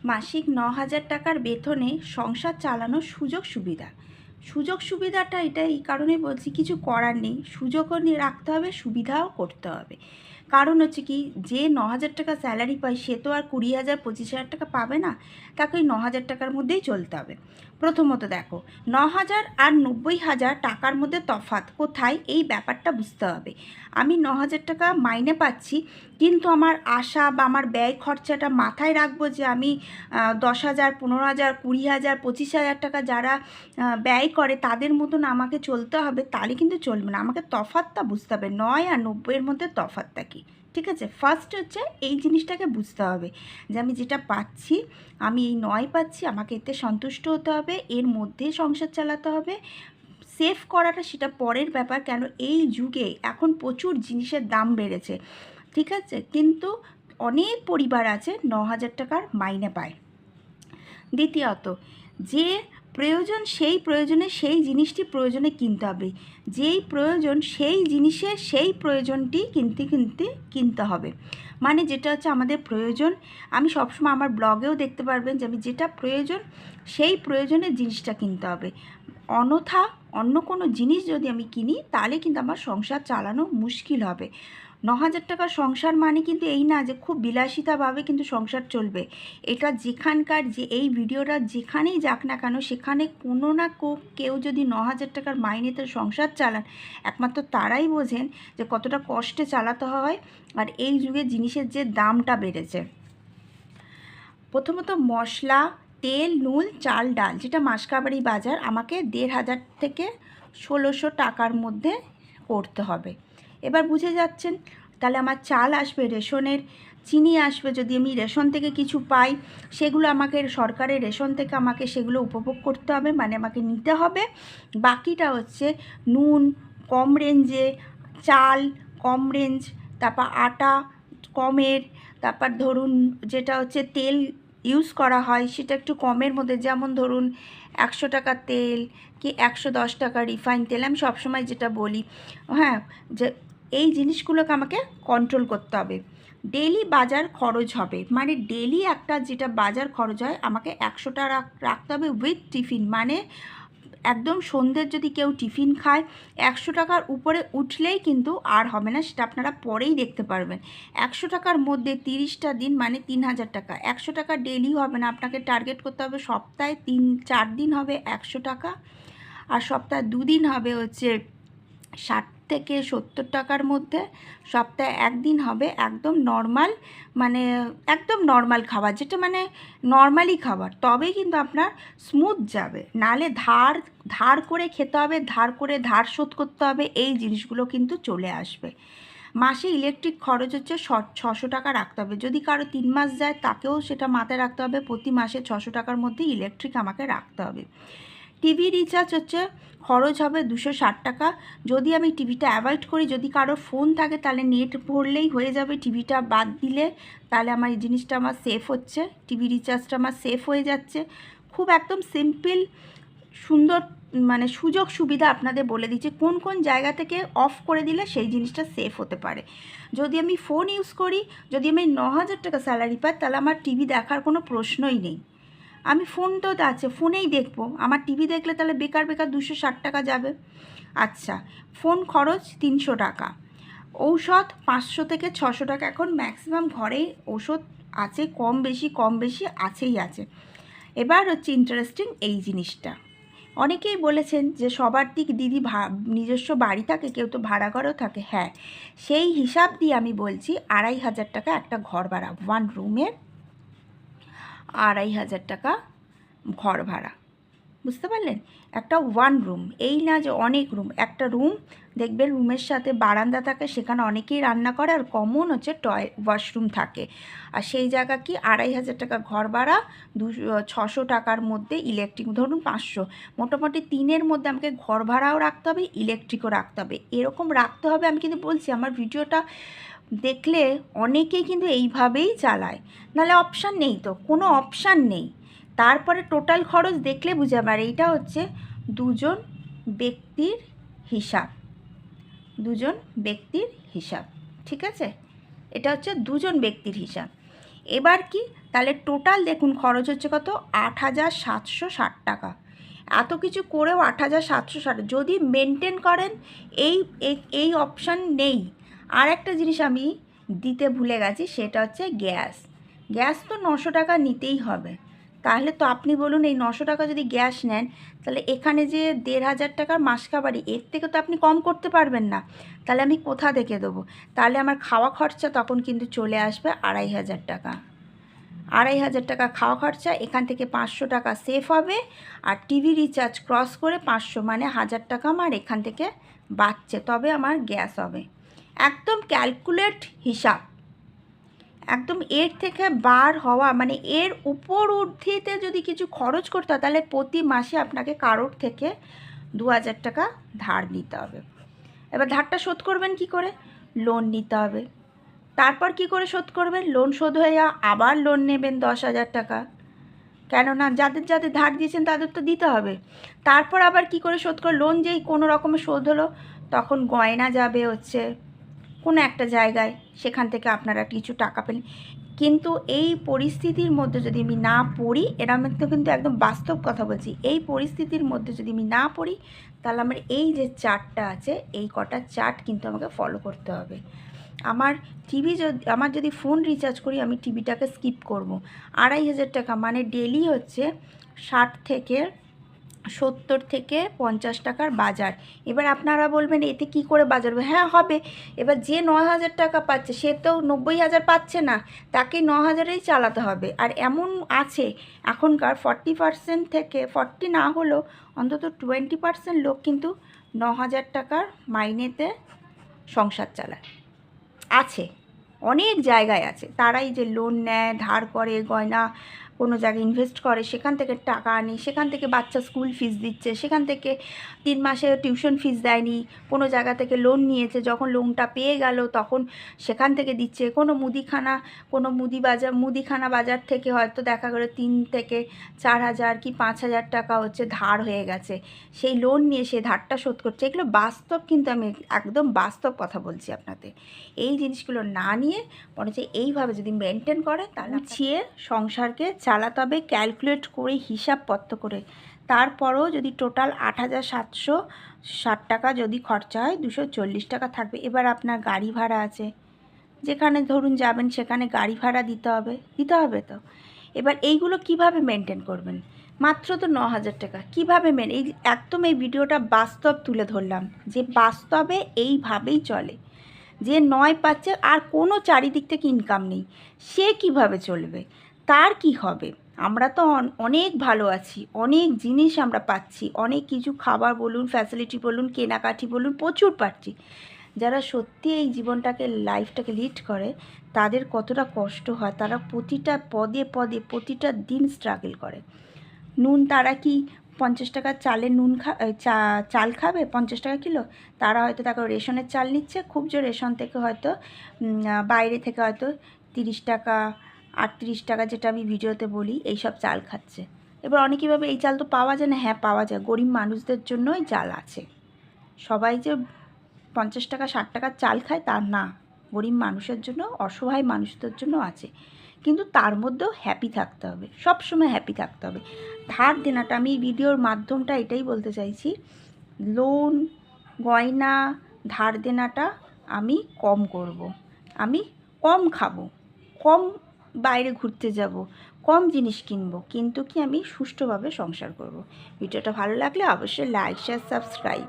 মাসিক ৯,০০০ টাকার বেতনে সংসার চালানোর সুযোগ সুবিধাটা এটা এই কারণে বলছি, কিছু করার নেই, সুযোগও রাখতে হবে, সুবিধাও করতে হবে। কারণ হচ্ছে কি, যে ৯,০০০ টাকা স্যালারি পায় সে তো আর ২০,০০০ ২৫,০০০ টাকা পাবে না, তাকে ওই ৯,০০০ টাকার মধ্যেই চলতে হবে। প্রথমত দেখো, ৯,০০০ আর ৯০,০০০ টাকার মধ্যে তফাৎ কোথায়, এই ব্যাপারটা বুঝতে হবে। আমি ৯,০০০ টাকা মাইনে পাচ্ছি, কিন্তু আমার আশা বা আমার ব্যয় খরচাটা মাথায় রাখবো যে আমি ১০,০০০, ১৫,০০০, ২০,০০০, ২৫,০০০ টাকা যারা ব্যয় করে তাদের মতন আমাকে চলতে হবে, তাহলে কিন্তু চলবে না। আমাকে তফাৎটা বুঝতে হবে, ৯ আর ৯০-এর মধ্যে তফাৎটা কী, ঠিক আছে? ফার্স্ট হচ্ছে এই জিনিসটাকে বুঝতে হবে যে আমি যেটা পাচ্ছি, আমি এই ৯ পাচ্ছি, আমাকে এতে সন্তুষ্ট হতে হবে, এর মধ্যেই সংসার চালাতে হবে। সেভ করাটা সেটা পরের ব্যাপার, কেন এই যুগে এখন প্রচুর জিনিসের দাম বেড়েছে, ঠিক আছে? কিন্তু অনেক পরিবার আছে ৯,০০০ টাকার মাইনে পায়। দ্বিতীয়ত, যে প্রয়োজন সেই প্রয়োজনে সেই জিনিসটি প্রয়োজনে কিনতে হবে, যেই প্রয়োজন সেই জিনিসের সেই প্রয়োজনটি কিনতে হবে। মানে যেটা হচ্ছে আমাদের প্রয়োজন, আমি সবসময় আমার ব্লগেও দেখতে পারবেন যে আমি যেটা প্রয়োজন সেই প্রয়োজনের জিনিসটা কিনতে হবে। অন্যথা অন্য কোনো জিনিস যদি আমি কিনি তাহলে কিন্তু আমার সংসার চালানো মুশকিল হবে। ৯,০০০ টাকার সংসার মানে কিন্তু এই না যে খুব বিলাসিতাভাবে কিন্তু সংসার চলবে। এটা যেখানকার যে এই ভিডিওটা যেখানেই যাক না কেন, সেখানে কোনো না কেউ যদি ৯,০০০ টাকার মাইনেতে সংসার চালান, একমাত্র তারাই বোঝেন যে কতটা কষ্টে চালাতে হয় আর এই যুগে জিনিসের যে দামটা বেড়েছে। প্রথমত মশলা, তেল, নুন, চাল, ডাল, যেটা মাসকাবারি বাজার আমাকে ১,৫০০ থেকে ১৬০০ টাকার মধ্যে করতে হবে। এবার বুঝে যাচ্ছেন, তাহলে আমার চাল আসবে রেশনের, চিনি আসবে যদি আমি রেশন থেকে কিছু পাই, সেগুলো আমাকে সরকারের রেশন থেকে আমাকে সেগুলো উপভোগ করতে হবে, মানে আমাকে নিতে হবে। বাকিটা হচ্ছে নুন কম রেঞ্জে, চাল কম রেঞ্জ, তারপর আটা কমের, তারপর ধরুন যেটা হচ্ছে তেল ইউজ করা হয় সেটা একটু কমের মধ্যে, যেমন ধরুন ১০০ টাকার তেল কি ১১০ টাকা রিফাইন তেল, আমি সবসময় যেটা বলি, হ্যাঁ, যে এই জিনিসগুলোকে আমাকে কন্ট্রোল করতে হবে। ডেলি বাজার খরচ হবে, মানে ডেলি একটা যেটা বাজার খরচ হয় আমাকে ১০০ টাকা রাখতে হবে উইথ টিফিন, মানে একদম সন্ধ্যের যদি কেউ টিফিন খায় ১০০ টাকার উপরে উঠলেই কিন্তু আর হবে না, সেটা আপনারা পরেই দেখতে পারবেন। ১০০ টাকার মধ্যে ৩০টা দিন মানে ৩,০০০ টাকা। ১০০ টাকা ডেলি হবে না, আপনাকে টার্গেট করতে হবে সপ্তাহে ৩-৪ দিন হবে ১০০ টাকা, আর সপ্তাহে ২ দিন হবে হচ্ছে ৬০ থেকে ৭০ টাকার মধ্যে, সপ্তাহে ১ দিন হবে একদম নর্মাল, মানে একদম নর্মাল খাবার, যেটা মানে নর্মালি খাবার, তবেই কিন্তু আপনার স্মুথ যাবে। নাহলে ধার করে খেতে হবে, ধার শোধ করতে হবে, এই জিনিসগুলো কিন্তু চলে আসবে। মাসে ইলেকট্রিক খরচ হচ্ছে ৬০০ টাকা রাখতে হবে, যদি কারো ৩ মাস যায় তাকেও সেটা মাথায় রাখতে হবে, প্রতি মাসে ৬০০ টাকার মধ্যে ইলেকট্রিক আমাকে রাখতে হবে। টিভি রিচার্জ হচ্ছে খরচ হবে ২৬০ টাকা, যদি আমি টিভিটা অ্যাভয়েড করি, যদি কারোর ফোন থাকে তাহলে নেট ভরলেই হয়ে যাবে, টিভিটা বাদ দিলে তাহলে আমার এই জিনিসটা আমার সেফ হচ্ছে, টিভি রিচার্জটা আমার সেফ হয়ে যাচ্ছে। খুব একদম সিম্পল সুন্দর মানে সুযোগ সুবিধা আপনাদের বলে দিচ্ছি কোন কোন জায়গা থেকে অফ করে দিলে সেই জিনিসটা সেফ হতে পারে। যদি আমি ফোন ইউজ করি, যদি আমি ৯,০০০ টাকা স্যালারি পাই, তাহলে আমার টিভি দেখার কোনো প্রশ্নই নেই, আমি ফোন তো আছে ফোনেই দেখবো, আমার টিভি দেখলে তাহলে বেকার ২৬০ টাকা যাবে। আচ্ছা, ফোন খরচ ৩০০ টাকা, ঔষধ ৫০০ থেকে ৬০০ টাকা, এখন ম্যাক্সিমাম ঘরেই ওষুধ আছে, কম বেশি আছেই আছে। এবার হচ্ছে ইন্টারেস্টিং এই জিনিসটা, অনেকেই বলেছেন যে সবার দিদি নিজস্ব বাড়ি থাকে, কেউ তো ভাড়া ঘরেও থাকে, হ্যাঁ, সেই হিসাব দিয়ে আমি বলছি ২,৫০০ টাকা একটা ঘর ভাড়া, 1 রুমের ২,৫০০ টাকা ঘর ভাড়া, বুঝতে পারলেন? একটা 1 রুম, এই না যে অনেক রুম, একটা রুম দেখবেন রুমের সাথে বারান্দা থাকে, সেখানে অনেকেই রান্না করে আর কমন হচ্ছে ওয়াশরুম থাকে, আর সেই জায়গা কি ২,৫০০ টাকা ঘর ভাড়া, ৬০০ টাকার মধ্যে ইলেকট্রিক, ধরুন ৫০০, মোটামুটি ৩-এর মধ্যে আমাকে ঘর ভাড়াও রাখতে হবে, ইলেকট্রিকও রাখতে হবে, এরকম রাখতে হবে। আমি কিন্তু বলছি আমার ভিডিওটা দেখলে অনেকেই কিন্তু এইভাবেই চালায়, নাহলে অপশান নেই, তো কোনো অপশান নেই। তারপরে টোটাল খরচ দেখলে বুঝে যাবে, আর এইটা হচ্ছে দুজন ব্যক্তির হিসাব, দুজন ব্যক্তির হিসাব, ঠিক আছে? এটা হচ্ছে দুজন ব্যক্তির হিসাব। এবার কি তাহলে টোটাল দেখুন খরচ হচ্ছে কত, 8,760 টাকা। এত কিছু করেও 8,760, যদি মেনটেন করেন এই এই অপশান নেই। আর একটা জিনিস আমি দিতে ভুলে গেছি, সেটা হচ্ছে গ্যাস। গ্যাস তো 900 টাকা নিতেই হবে। তাহলে তো আপনি বলুন, এই 900 টাকা যদি গ্যাস নেন, তাহলে এখানে যে 1,500 টাকার মাসকাবারি, এর থেকে তো আপনি কম করতে পারবেন না। তাহলে আমি কোথা থেকে দেবো? তাহলে আমার খাওয়া খরচা তখন কিন্তু চলে আসবে 2,500 টাকা। 2,500 টাকা খাওয়া খরচা, এখান থেকে 500 টাকা সেভ হবে। আর টিভি রিচার্জ ক্রস করে 500 মানে 1,000 টাকা আমার এখান থেকে বাঁচছে, তবে আমার গ্যাস হবে। একদম ক্যালকুলেট হিসাব, একদম এর থেকে বার হওয়া, মানে এর উপর ঊর্ধ্বে যদি কিছু খরচ করতে হয়, তাহলে প্রতি মাসে আপনাকে কারোর থেকে 2,000 টাকা ধার নিতে হবে। এবার ধারটা শোধ করবেন কি করে? লোন নিতে হবে। তারপর কি করে শোধ করবেন? লোন শোধ হয়ে আবার লোন নেবেন 10,000 টাকা, কেননা যাদের যাদের ধার দিয়েছেন তাদের তো দিতে হবে। তারপর আবার কি করে শোধ করে, লোন যেই কোনো রকমে শোধ হলো, তখন গয়না যাবে হচ্ছে কোনো একটা জায়গায়, সেখান থেকে আপনারা কিছু টাকা পেলেন। কিন্তু এই পরিস্থিতির মধ্যে যদি আমি না পড়ি, এরা আমি তো কিন্তু একদম বাস্তব কথা বলছি, এই পরিস্থিতির মধ্যে যদি আমি না পড়ি, তাহলে আমার এই যে চার্টটা আছে, এই কটা চার্ট কিন্তু আমাকে ফলো করতে হবে। আমার আমার যদি ফোন রিচার্জ করি, আমি টিভিটাকে স্কিপ করব। 2,500 টাকা মানে ডেলি হচ্ছে 60 থেকে 70 থেকে 50 টাকার বাজার। এবার আপনারা বলবেন এতে কি করে বাজার হবে? হ্যাঁ হবে। এবার যে 9,000 টাকা পাচ্ছে, সে তো 90,000 পাচ্ছে না, তাকে 9,000এই চালাতে হবে। আর এমন আছে এখনকার 40% থেকে 40 না হলেও অন্তত 20% লোক কিন্তু 9,000 টাকার মাইনেতে সংসার চালায়। আছে, অনেক জায়গায় আছে। তারাই যে লোন নেয়, ধার করে, গয়না কোনো জায়গায় ইনভেস্ট করে, সেখান থেকে টাকা আনি, সেখান থেকে বাচ্চা স্কুল ফিস দিচ্ছে, সেখান থেকে 3 মাসে টিউশন ফিস দেয়নি, কোনো জায়গা থেকে লোন নিয়েছে, যখন লোনটা পেয়ে গেল তখন সেখান থেকে দিচ্ছে। কোনো মুদিখানা বাজার থেকে হয়তো দেখা গেলো 3 থেকে 4,000 কি 5,000 টাকা হচ্ছে ধার হয়ে গেছে, সেই লোন নিয়ে সে ধারটা শোধ করছে। এগুলো বাস্তব, কিন্তু আমি একদম বাস্তব কথা বলছি আপনাদের। এই জিনিসগুলো না নিয়ে বরঞ্চ এইভাবে যদি মেনটেন করে, তাহলে গুছিয়ে সংসারকে চালাতে হবে, ক্যালকুলেট করে, হিসাবপত্র করে। তারপরও যদি টোটাল 8,760 টাকা যদি খরচা হয়, 240 টাকা থাকবে। এবার আপনার গাড়ি ভাড়া আছে, যেখানে ধরুন যাবেন সেখানে গাড়ি ভাড়া দিতে হবে তো। এবার এইগুলো কিভাবে মেনটেন করবেন? মাত্র তো 9,000 টাকা, কীভাবে এই একদম এই ভিডিওটা বাস্তব তুলে ধরলাম, যে বাস্তবে এইভাবেই চলে। যে 9 পাচ্ছে আর কোনো চারিদিক থেকে ইনকাম নেই, সে কিভাবে চলবে? তার কি হবে? আমরা তো অনেক ভালো আছি, অনেক জিনিস আমরা পাচ্ছি, অনেক কিছু খাবার বলুন, ফ্যাসিলিটি বলুন, কেনাকাটি বলুন, প্রচুর পাচ্ছি। যারা সত্যি এই জীবনটাকে, লাইফটাকে লিড করে, তাদের কতটা কষ্ট হয়, তারা প্রতিটা পদে পদে প্রতিটা দিন স্ট্রাগল করে। নুন, তারা কি 50 টাকার চালের চাল খাবে 50 টাকা কিলো? তারা হয়তো তাকে রেশনের চাল নিচ্ছে, খুব জোর রেশন থেকে হয়তো বাইরে থেকে হয়তো 30 টাকা 38 টাকা, যেটা আমি ভিডিওতে বলি, এইসব চাল খাচ্ছে। এবার অনেকেই ভাবে এই চাল তো পাওয়া যায় না। হ্যাঁ পাওয়া যায়, গরিব মানুষদের জন্যই চাল আছে। সবাই যে 50 টাকা 60 টাকার চাল খায় তা না, গরিব মানুষের জন্য, অসহায় মানুষদের জন্য আছে। কিন্তু তার মধ্যেও হ্যাপি থাকতে হবে, সব সময় হ্যাপি থাকতে হবে। ধার দেনাটা, আমি ভিডিওর মাধ্যমটা এটাই বলতে চাইছি, লোন, গয়না, ধার দেনাটা আমি কম করব, আমি কম খাবো, কম বাইরে ঘুরতে যাব, কম জিনিস কিনবো, কিন্তু কি আমি সুষ্ঠুভাবে সংসার করব। ভিডিওটা ভালো লাগলে অবশ্যই লাইক, শেয়ার, সাবস্ক্রাইব।